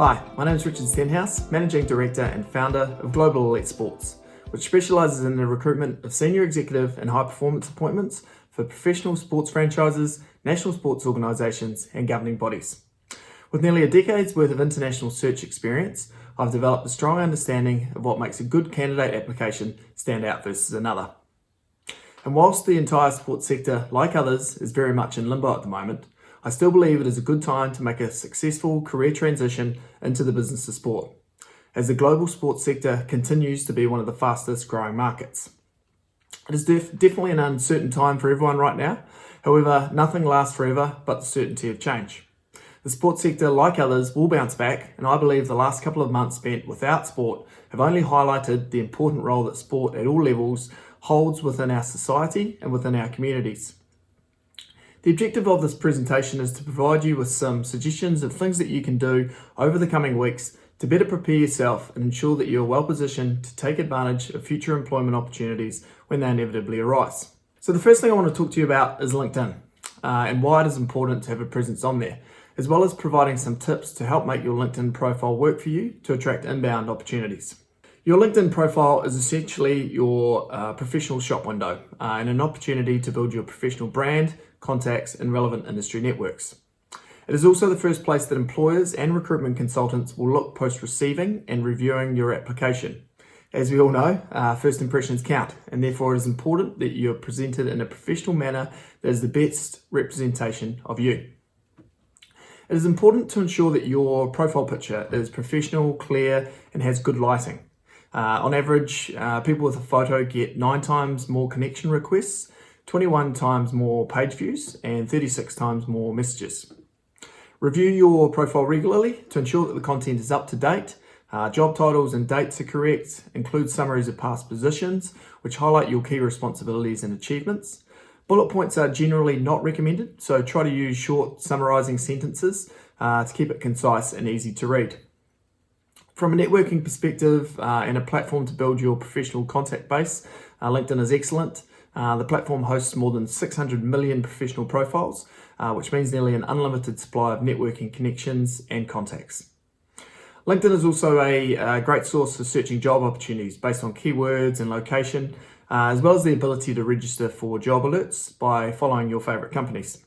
Hi, my name is Richard Stenhouse, Managing Director and Founder of Global Elite Sports, which specialises in the recruitment of senior executive and high performance appointments for professional sports franchises, national sports organisations and governing bodies. With nearly a decade's worth of international search experience, I've developed a strong understanding of what makes a good candidate application stand out versus another. And whilst the entire sports sector, like others, is very much in limbo at the moment, I still believe it is a good time to make a successful career transition into the business of sport, as the global sports sector continues to be one of the fastest growing markets. It is definitely an uncertain time for everyone right now. However, nothing lasts forever but the certainty of change. The sports sector, like others, will bounce back, and I believe the last couple of months spent without sport have only highlighted the important role that sport at all levels holds within our society and within our communities. The objective of this presentation is to provide you with some suggestions of things that you can do over the coming weeks to better prepare yourself and ensure that you're well positioned to take advantage of future employment opportunities when they inevitably arise. So the first thing I want to talk to you about is LinkedIn and why it is important to have a presence on there, as well as providing some tips to help make your LinkedIn profile work for you to attract inbound opportunities. Your LinkedIn profile is essentially your professional shop window and an opportunity to build your professional brand, contacts and relevant industry networks. It is also the first place that employers and recruitment consultants will look post receiving and reviewing your application. As we all know, first impressions count, and therefore it is important that you're presented in a professional manner that is the best representation of you. It is important to ensure that your profile picture is professional, clear and has good lighting. On average, people with a photo get 9 times more connection requests, 21 times more page views, and 36 times more messages. Review your profile regularly to ensure that the content is up to date, job titles and dates are correct, include summaries of past positions, which highlight your key responsibilities and achievements. Bullet points are generally not recommended, so try to use short summarising sentences to keep it concise and easy to read. From a networking perspective and a platform to build your professional contact base, LinkedIn is excellent. The platform hosts more than 600 million professional profiles, which means nearly an unlimited supply of networking connections and contacts. LinkedIn is also a great source for searching job opportunities based on keywords and location, as well as the ability to register for job alerts by following your favourite companies.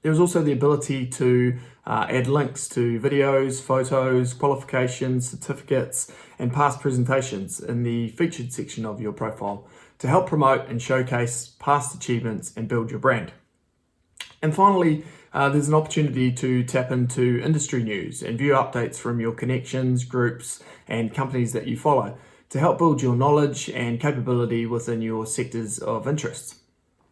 There's also the ability to add links to videos, photos, qualifications, certificates, and past presentations in the featured section of your profile to help promote and showcase past achievements and build your brand. And finally, there's an opportunity to tap into industry news and view updates from your connections, groups, and companies that you follow to help build your knowledge and capability within your sectors of interest.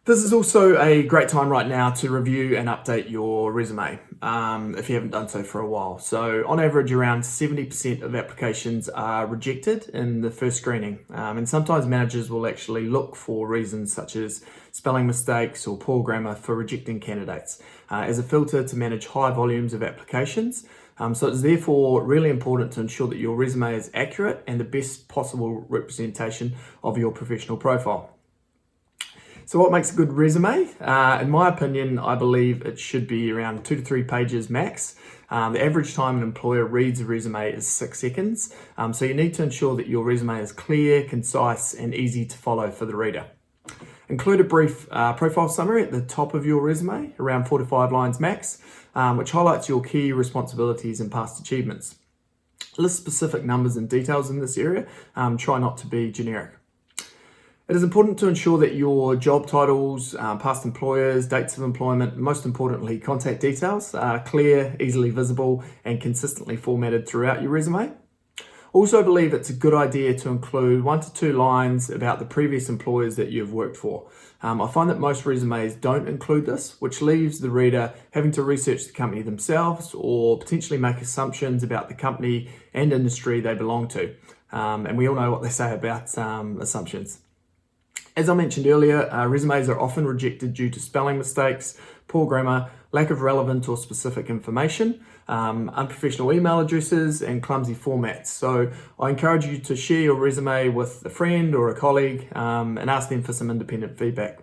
This is also a great time right now to review and update your resume if you haven't done so for a while. So on average, around 70% of applications are rejected in the first screening. And sometimes managers will actually look for reasons such as spelling mistakes or poor grammar for rejecting candidates as a filter to manage high volumes of applications. So it's therefore really important to ensure that your resume is accurate and the best possible representation of your professional profile. So what makes a good resume? In my opinion, I believe it should be around 2 to 3 pages max. The average time an employer reads a resume is 6 seconds. So you need to ensure that your resume is clear, concise, and easy to follow for the reader. Include a brief profile summary at the top of your resume, around 4 to 5 lines max, which highlights your key responsibilities and past achievements. List specific numbers and details in this area. Try not to be generic. It is important to ensure that your job titles, past employers, dates of employment, and most importantly, contact details are clear, easily visible, and consistently formatted throughout your resume. Also believe it's a good idea to include 1 to 2 lines about the previous employers that you've worked for. I find that most resumes don't include this, which leaves the reader having to research the company themselves or potentially make assumptions about the company and industry they belong to. And we all know what they say about assumptions. As I mentioned earlier, resumes are often rejected due to spelling mistakes, poor grammar, lack of relevant or specific information, unprofessional email addresses, and clumsy formats. So I encourage you to share your resume with a friend or a colleague and ask them for some independent feedback.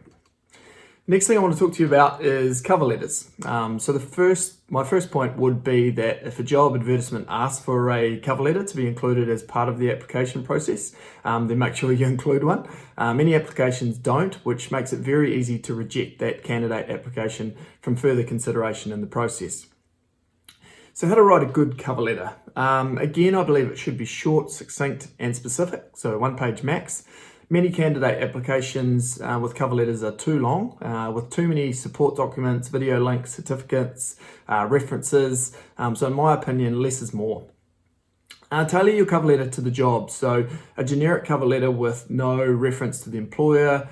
Next thing I want to talk to you about is cover letters. My first point would be that if a job advertisement asks for a cover letter to be included as part of the application process, then make sure you include one. Many applications don't, which makes it very easy to reject that candidate application from further consideration in the process. So how to write a good cover letter? Again, I believe it should be short, succinct and specific, so 1 page max. Many candidate applications with cover letters are too long, with too many support documents, video links, certificates, references. So in my opinion, less is more. Tailor your cover letter to the job. So a generic cover letter with no reference to the employer,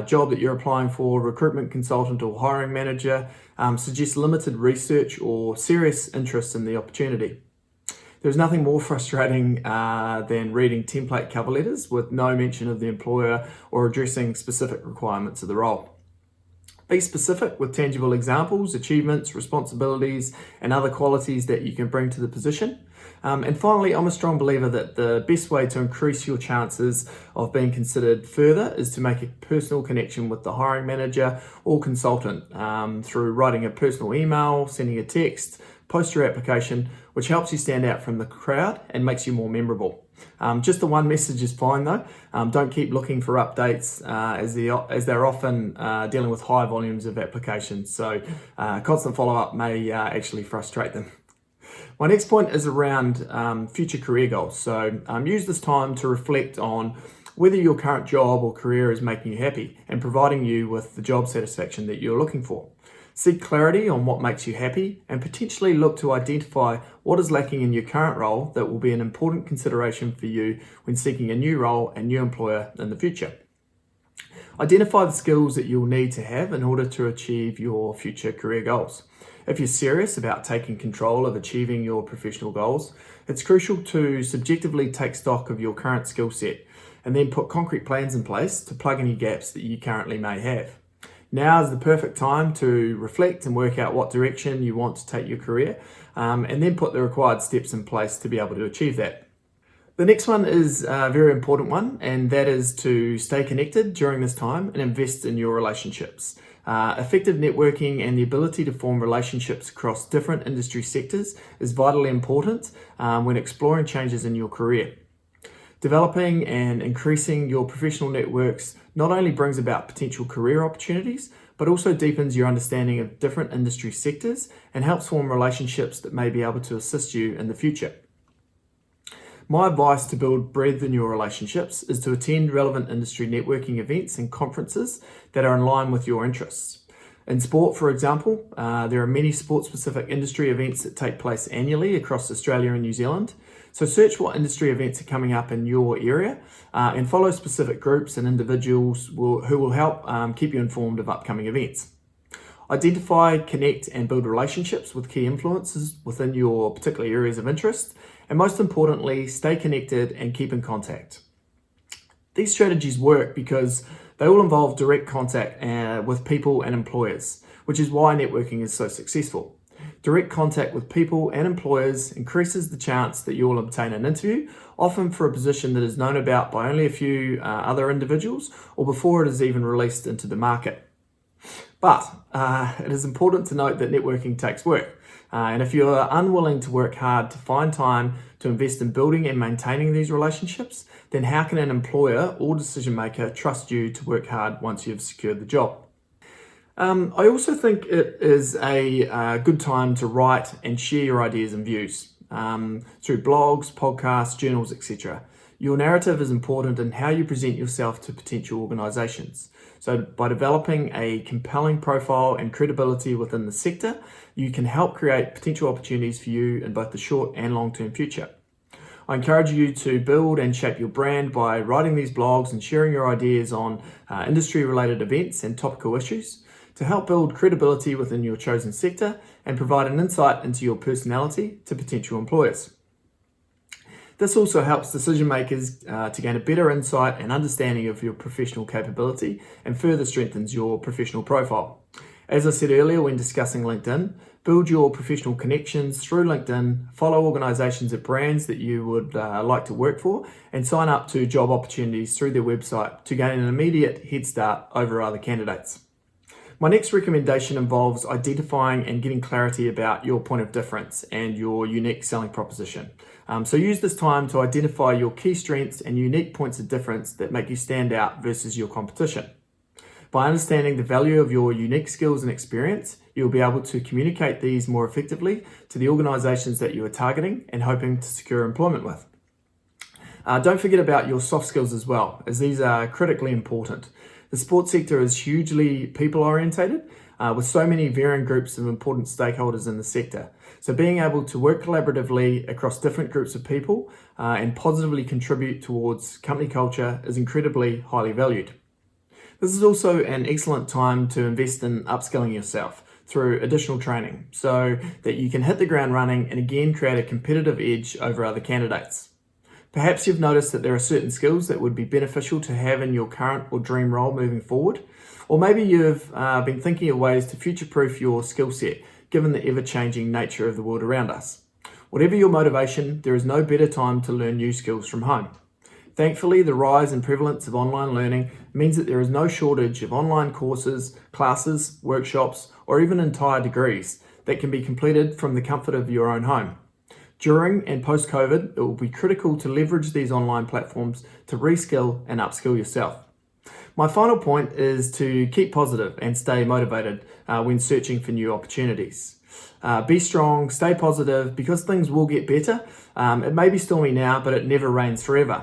job that you're applying for, recruitment consultant or hiring manager, suggests limited research or serious interest in the opportunity. There's nothing more frustrating than reading template cover letters with no mention of the employer or addressing specific requirements of the role. Be specific with tangible examples, achievements, responsibilities, and other qualities that you can bring to the position. And finally, I'm a strong believer that the best way to increase your chances of being considered further is to make a personal connection with the hiring manager or consultant through writing a personal email, sending a text, post your application, which helps you stand out from the crowd and makes you more memorable. Just the one message is fine though. Don't keep looking for updates as they're often dealing with high volumes of applications. So constant follow-up may actually frustrate them. My next point is around future career goals. So use this time to reflect on whether your current job or career is making you happy and providing you with the job satisfaction that you're looking for. Seek clarity on what makes you happy and potentially look to identify what is lacking in your current role that will be an important consideration for you when seeking a new role and new employer in the future. Identify the skills that you'll need to have in order to achieve your future career goals. If you're serious about taking control of achieving your professional goals, it's crucial to subjectively take stock of your current skill set and then put concrete plans in place to plug any gaps that you currently may have. Now is the perfect time to reflect and work out what direction you want to take your career, and then put the required steps in place to be able to achieve that. The next one is a very important one, and that is to stay connected during this time and invest in your relationships. Effective networking and the ability to form relationships across different industry sectors is vitally important when exploring changes in your career. Developing and increasing your professional networks not only brings about potential career opportunities, but also deepens your understanding of different industry sectors and helps form relationships that may be able to assist you in the future. My advice to build breadth in your relationships is to attend relevant industry networking events and conferences that are in line with your interests. In sport, for example, there are many sport-specific industry events that take place annually across Australia and New Zealand. So search what industry events are coming up in your area and follow specific groups and individuals who will help keep you informed of upcoming events. Identify, connect and build relationships with key influencers within your particular areas of interest. And most importantly, stay connected and keep in contact. These strategies work because they all involve direct contact with people and employers, which is why networking is so successful. Direct contact with people and employers increases the chance that you will obtain an interview, often for a position that is known about by only a few other individuals or before it is even released into the market. But it is important to note that networking takes work. And if you are unwilling to work hard to find time to invest in building and maintaining these relationships, then how can an employer or decision maker trust you to work hard once you've secured the job? I also think it is a good time to write and share your ideas and views through blogs, podcasts, journals, etc. Your narrative is important in how you present yourself to potential organisations. So by developing a compelling profile and credibility within the sector, you can help create potential opportunities for you in both the short and long-term future. I encourage you to build and shape your brand by writing these blogs and sharing your ideas on industry-related events and topical issues to help build credibility within your chosen sector and provide an insight into your personality to potential employers. This also helps decision makers to gain a better insight and understanding of your professional capability and further strengthens your professional profile. As I said earlier when discussing LinkedIn, build your professional connections through LinkedIn, follow organisations at brands that you would like to work for, and sign up to job opportunities through their website to gain an immediate head start over other candidates. My next recommendation involves identifying and getting clarity about your point of difference and your unique selling proposition. So use this time to identify your key strengths and unique points of difference that make you stand out versus your competition. By understanding the value of your unique skills and experience, you'll be able to communicate these more effectively to the organizations that you are targeting and hoping to secure employment with. Don't forget about your soft skills as well, as these are critically important. The sports sector is hugely people-orientated, with so many varying groups of important stakeholders in the sector. So being able to work collaboratively across different groups of people and positively contribute towards company culture is incredibly highly valued. This is also an excellent time to invest in upskilling yourself through additional training so that you can hit the ground running and again create a competitive edge over other candidates. Perhaps you've noticed that there are certain skills that would be beneficial to have in your current or dream role moving forward, or maybe you've been thinking of ways to future-proof your skill set given the ever-changing nature of the world around us. Whatever your motivation, there is no better time to learn new skills from home. Thankfully, the rise and prevalence of online learning means that there is no shortage of online courses, classes, workshops, or even entire degrees that can be completed from the comfort of your own home. During and post-COVID, it will be critical to leverage these online platforms to reskill and upskill yourself. My final point is to keep positive and stay motivated when searching for new opportunities. Be strong, stay positive, because things will get better. It may be stormy now, but it never rains forever.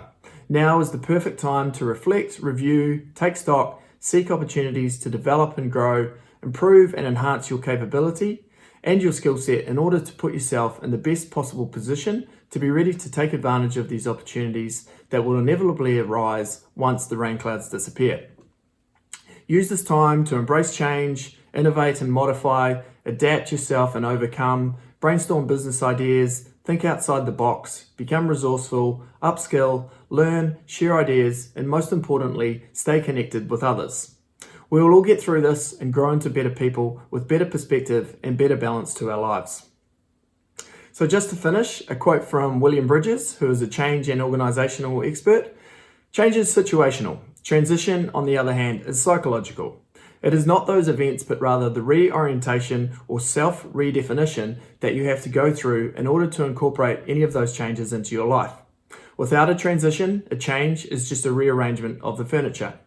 Now is the perfect time to reflect, review, take stock, seek opportunities to develop and grow, improve and enhance your capability and your skill set in order to put yourself in the best possible position to be ready to take advantage of these opportunities that will inevitably arise once the rain clouds disappear. Use this time to embrace change, innovate and modify, adapt yourself and overcome, brainstorm business ideas, think outside the box, become resourceful, upskill, learn, share ideas, and most importantly, stay connected with others. We will all get through this and grow into better people with better perspective and better balance to our lives. So just to finish, a quote from William Bridges, who is a change and organizational expert. Change is situational. Transition, on the other hand, is psychological. It is not those events, but rather the reorientation or self-redefinition that you have to go through in order to incorporate any of those changes into your life. Without a transition, a change is just a rearrangement of the furniture.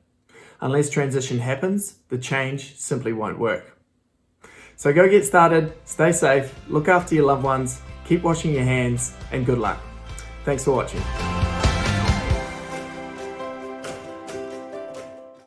Unless transition happens, the change simply won't work. So go get started, stay safe, look after your loved ones, keep washing your hands, and good luck. Thanks for watching.